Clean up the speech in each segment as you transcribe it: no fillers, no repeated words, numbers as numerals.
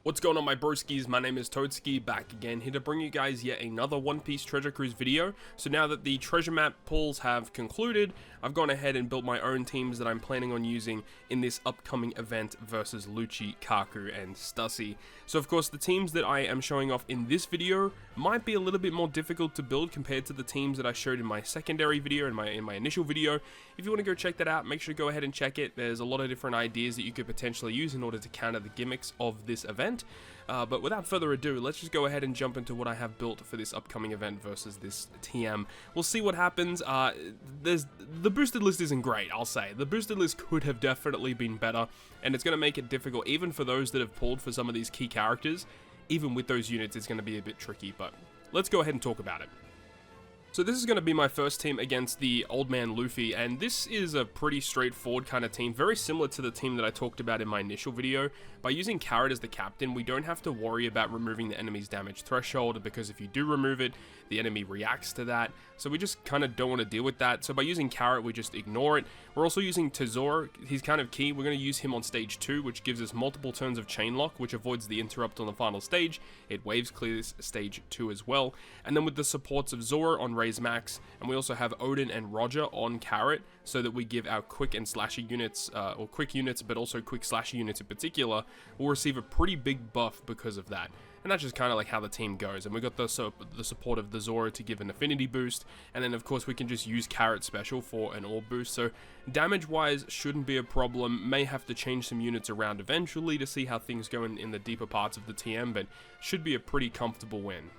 What's going on, my broskiis? My name is Toadskii, back again, here to bring you guys yet another One Piece Treasure Cruise video. So now that the treasure map pulls have concluded, I've gone ahead and built my own teams that I'm planning on using in this upcoming event versus Lucci, Kaku, and Stussy. So of course, the teams that I am showing off in this video might be a little bit more difficult to build compared to the teams that I showed in my secondary video, in my initial video. If you want to go check that out, make sure to go ahead and check it. There's a lot of different ideas that you could potentially use in order to counter the gimmicks of this event. But without further ado, let's just go ahead and jump into what I have built for this upcoming event versus this TM. We'll see what happens. The boosted list isn't great, I'll say. The boosted list could have definitely been better, and it's going to make it difficult even for those that have pulled for some of these key characters. Even with those units, it's going to be a bit tricky, but let's go ahead and talk about it. So this is going to be my first team against the Old Man Luffy, and this is a pretty straightforward kind of team, very similar to the team that I talked about in my initial video. By using Carrot as the captain, we don't have to worry about removing the enemy's damage threshold, because if you do remove it, the enemy reacts to that, so we just kind of don't want to deal with that. So by using Carrot, we just ignore it. We're also using Zoro. He's kind of key. We're going to use him on stage 2, which gives us multiple turns of chain lock, which avoids the interrupt on the final stage. It waves clears stage 2 as well. And then with the supports of Zoro on Raise Max, and we also have Odin and Roger on Carrot, so that we give our quick and slashy units, or quick units, but also quick slashy units in particular, will receive a pretty big buff because of that. And that's just kind of like how the team goes. And we got the support of the Zoro to give an affinity boost, and then of course we can just use Carrot special for an orb boost. So damage wise shouldn't be a problem. May have to change some units around eventually to see how things go in the deeper parts of the TM, but should be a pretty comfortable win.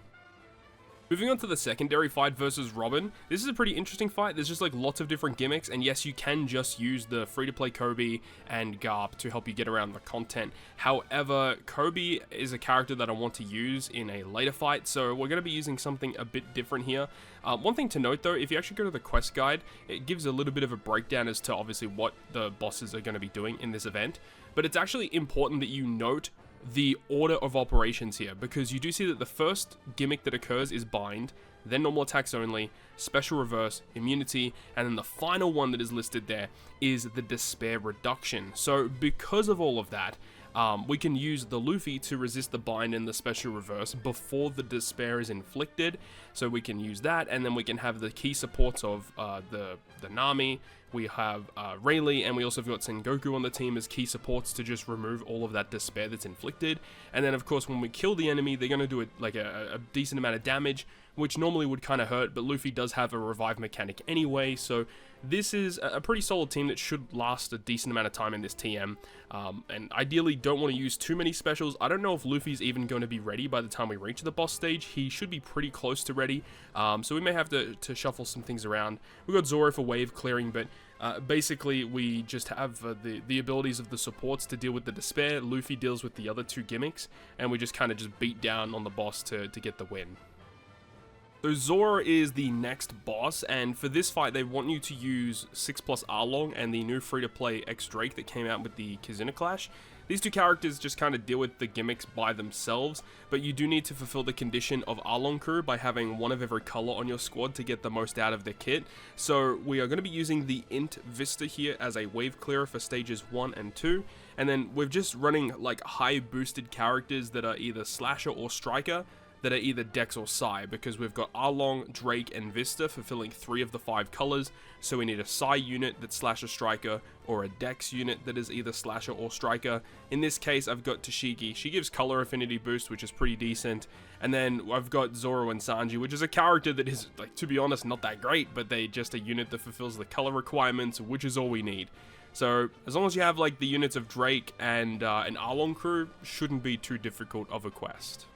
Moving on to the secondary fight versus Robin, this is a pretty interesting fight. There's just like lots of different gimmicks, and yes, you can just use the free-to-play Kobe and Garp to help you get around the content. However, Kobe is a character that I want to use in a later fight, so we're going to be using something a bit different here. One thing to note though, if you actually go to the quest guide, it gives a little bit of a breakdown as to obviously what the bosses are going to be doing in this event, but it's actually important that you note the order of operations here, because you do see that the first gimmick that occurs is bind, then normal attacks only, special reverse, immunity, and then the final one that is listed there is the despair reduction. So because of all of that, we can use the Luffy to resist the bind and the special reverse before the despair is inflicted. So we can use that, and then we can have the key supports of the Nami. We have Rayleigh, and we also have got Sengoku on the team as key supports to just remove all of that despair that's inflicted. And then of course when we kill the enemy, they're going to do it like a decent amount of damage, which normally would kind of hurt, but Luffy does have a revive mechanic anyway, so this is a pretty solid team that should last a decent amount of time in this TM, and ideally don't want to use too many specials. I don't know if Luffy's even going to be ready by the time we reach the boss stage. He should be pretty close to ready, so we may have to shuffle some things around. We've got Zoro for wave clearing, but basically we just have the abilities of the supports to deal with the despair. Luffy deals with the other two gimmicks, and we just kind of just beat down on the boss to get the win. So Zoro is the next boss, and for this fight they want you to use 6+ Arlong and the new free-to-play X Drake that came out with the Kizuna Clash. These two characters just kind of deal with the gimmicks by themselves, but you do need to fulfill the condition of Arlong crew by having one of every color on your squad to get the most out of the kit. So we are going to be using the Int Vista here as a wave clearer for stages 1 and 2, and then we're just running like high boosted characters that are either Slasher or Striker, that are either Dex or Psy, because we've got Arlong, Drake, and Vista fulfilling 3 of the 5 colors, so we need a Psy unit that's Slasher Striker, or a Dex unit that is either Slasher or Striker. In this case, I've got Toshiki. She gives color affinity boost, which is pretty decent, and then I've got Zoro and Sanji, which is a character that is, like, to be honest, not that great, but they just a unit that fulfills the color requirements, which is all we need. So as long as you have like the units of Drake and an Arlong crew, shouldn't be too difficult of a quest.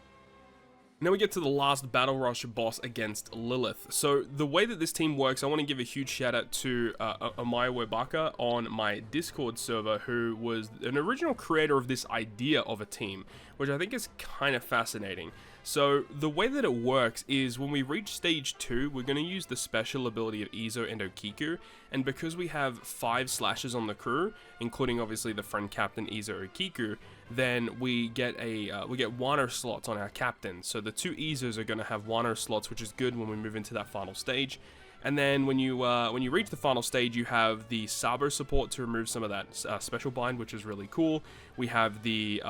Now we get to the last Battle Rush boss against Lilith. So the way that this team works, I want to give a huge shout out to Amaya Webaka on my Discord server, who was an original creator of this idea of a team, which I think is kind of fascinating. So the way that it works is when we reach stage 2, we're going to use the special ability of Izo and Okiku, and because we have 5 slashes on the crew, including obviously the friend captain Izo Okiku, then we get Wano slots on our captain. So the 2 Izos are going to have Wano slots, which is good when we move into that final stage. And then when you reach the final stage, you have the Sabo support to remove some of that special bind, which is really cool. We have the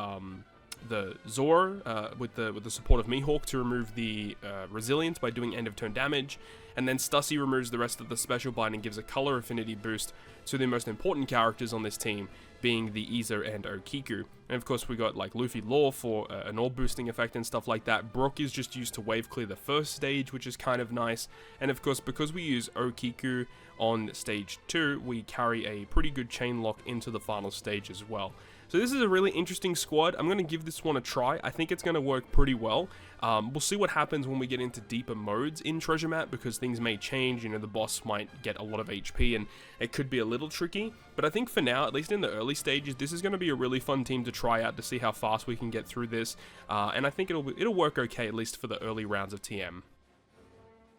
Zoro with the support of Mihawk to remove the resilience by doing end of turn damage, and then Stussy removes the rest of the special bind and gives a color affinity boost to the most important characters on this team, being the Izo and Okiku. And of course we got like Luffy Law for an orb boosting effect and stuff like that. Brook is just used to wave clear the first stage, which is kind of nice. And of course, because we use Okiku on stage 2, we carry a pretty good chain lock into the final stage as well. So this is a really interesting squad. I'm going to give this one a try. I think it's going to work pretty well. We'll see what happens when we get into deeper modes in Treasure Map, because things may change. You know, the boss might get a lot of HP and it could be a little tricky. But I think for now, at least in the early stages, this is going to be a really fun team to try out to see how fast we can get through this. And I think it'll work okay, at least for the early rounds of TM.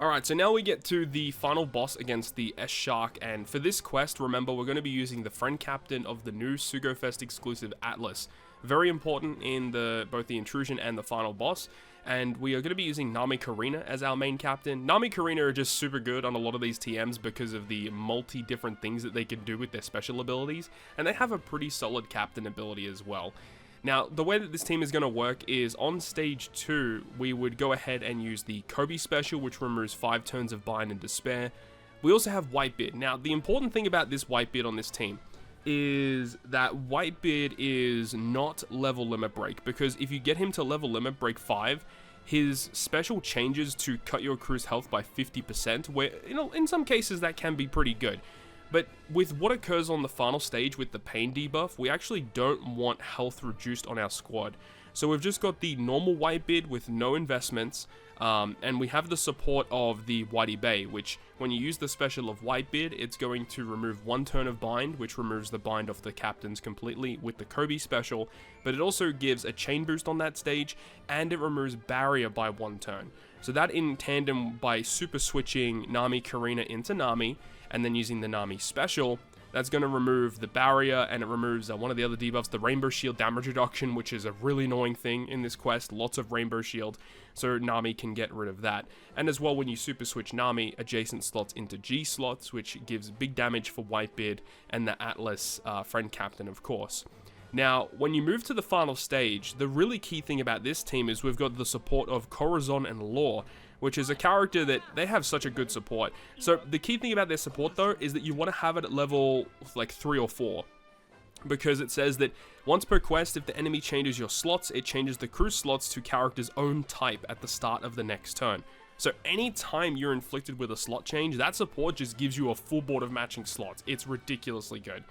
Alright, so now we get to the final boss against the S-Shark, and for this quest, remember, we're going to be using the friend captain of the new Sugofest exclusive Atlas. Very important in both the Intrusion and the final boss, and we are going to be using Nami Karina as our main captain. Nami Karina are just super good on a lot of these TMs because of the multi-different things that they can do with their special abilities, and they have a pretty solid captain ability as well. Now, the way that this team is going to work is on stage 2, we would go ahead and use the Kobe special, which removes 5 turns of Bind and Despair. We also have Whitebeard. Now, the important thing about this Whitebeard on this team is that Whitebeard is not level limit break, because if you get him to level limit break 5, his special changes to cut your crew's health by 50%, where, you know, in some cases that can be pretty good. But with what occurs on the final stage with the pain debuff, we actually don't want health reduced on our squad. So we've just got the normal Whitebeard with no investments, and we have the support of the Whitey Bay, which when you use the special of Whitebeard, it's going to remove 1 turn of bind, which removes the bind off the captains completely with the Kobe special, but it also gives a chain boost on that stage, and it removes barrier by 1 turn. So that in tandem by super switching Nami Karina into Nami, and then using the Nami special, that's going to remove the barrier, and it removes one of the other debuffs, the Rainbow Shield damage reduction, which is a really annoying thing in this quest. Lots of Rainbow Shield, so Nami can get rid of that. And as well, when you super switch Nami, adjacent slots into G slots, which gives big damage for Whitebeard and the Atlas friend captain, of course. Now, when you move to the final stage, the really key thing about this team is we've got the support of Corazon and Law, which is a character that they have such a good support. So the key thing about their support, though, is that you want to have it at level like 3 or 4. Because it says that once per quest, if the enemy changes your slots, it changes the crew slots to character's own type at the start of the next turn. So anytime you're inflicted with a slot change, that support just gives you a full board of matching slots. It's ridiculously good.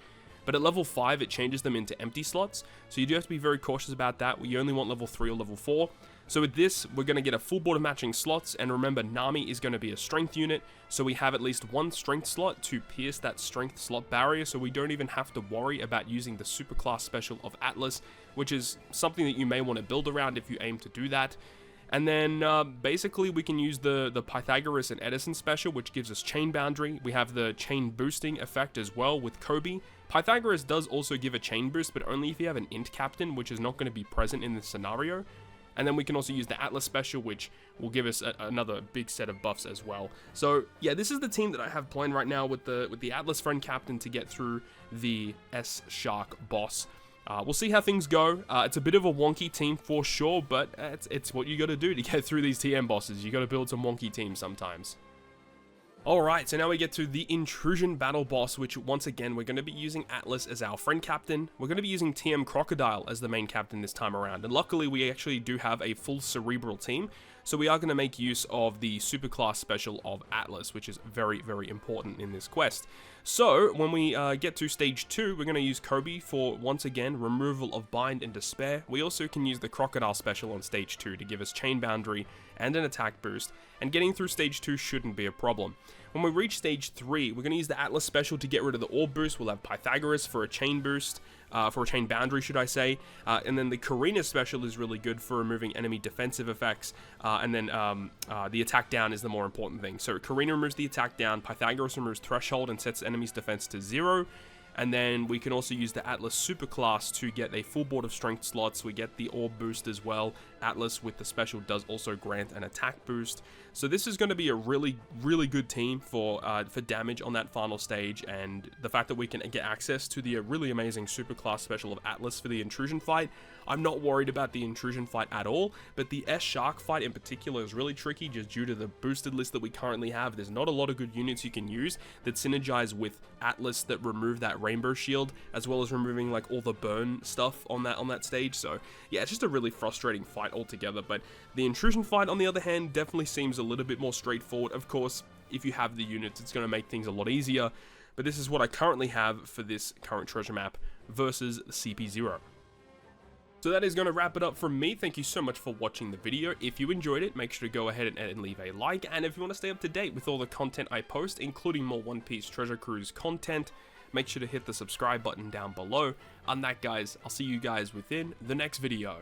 But at level 5, it changes them into empty slots, so you do have to be very cautious about that. You only want level 3 or level 4. So with this, we're going to get a full board of matching slots, and remember, Nami is going to be a strength unit, so we have at least 1 strength slot to pierce that strength slot barrier, so we don't even have to worry about using the superclass special of Atlas, which is something that you may want to build around if you aim to do that. And then basically we can use the Pythagoras and Edison special, which gives us chain boundary. We have the chain boosting effect as well with Kobe. Pythagoras does also give a chain boost, but only if you have an int captain, which is not going to be present in this scenario. And then we can also use the Atlas special, which will give us another big set of buffs as well. So yeah, this is the team that I have playing right now with the Atlas friend captain to get through the S-Shark boss. We'll see how things go. It's a bit of a wonky team for sure, but it's what you got to do to get through these TM bosses. You got to build some wonky teams sometimes. Alright, so now we get to the Intrusion battle boss, which once again, we're going to be using Atlas as our friend captain. We're going to be using TM Crocodile as the main captain this time around, and luckily we actually do have a full cerebral team, so we are going to make use of the superclass special of Atlas, which is very, very important in this quest. So, when we get to stage 2, we're going to use Kobe for, once again, removal of Bind and Despair. We also can use the Crocodile special on stage 2 to give us chain boundary and an attack boost, and getting through stage 2 shouldn't be a problem. When we reach stage 3, we're going to use the Atlas special to get rid of the orb boost. We'll have Pythagoras for a chain boost, for a chain boundary, should I say. And then the Karina special is really good for removing enemy defensive effects. And then the attack down is the more important thing. So Karina removes the attack down, Pythagoras removes threshold and sets enemy's defense to 0. And then we can also use the Atlas superclass to get a full board of strength slots. We get the orb boost as well. Atlas with the special does also grant an attack boost. So this is going to be a really, really good team for damage on that final stage. And the fact that we can get access to the really amazing superclass special of Atlas for the Intrusion fight, I'm not worried about the Intrusion fight at all, but the S-Shark fight in particular is really tricky just due to the boosted list that we currently have. There's not a lot of good units you can use that synergize with Atlas that remove that rainbow shield, as well as removing like all the burn stuff on that stage. So yeah, it's just a really frustrating fight altogether. But the Intrusion fight, on the other hand, definitely seems a little bit more straightforward. Of course, if you have the units, it's going to make things a lot easier. But this is what I currently have for this current treasure map versus the CP0. So that is going to wrap it up from me. Thank you so much for watching the video. If you enjoyed it, make sure to go ahead and leave a like. And if you want to stay up to date with all the content I post, including more One Piece Treasure Cruise content, make sure to hit the subscribe button down below. On that, guys, I'll see you guys within the next video.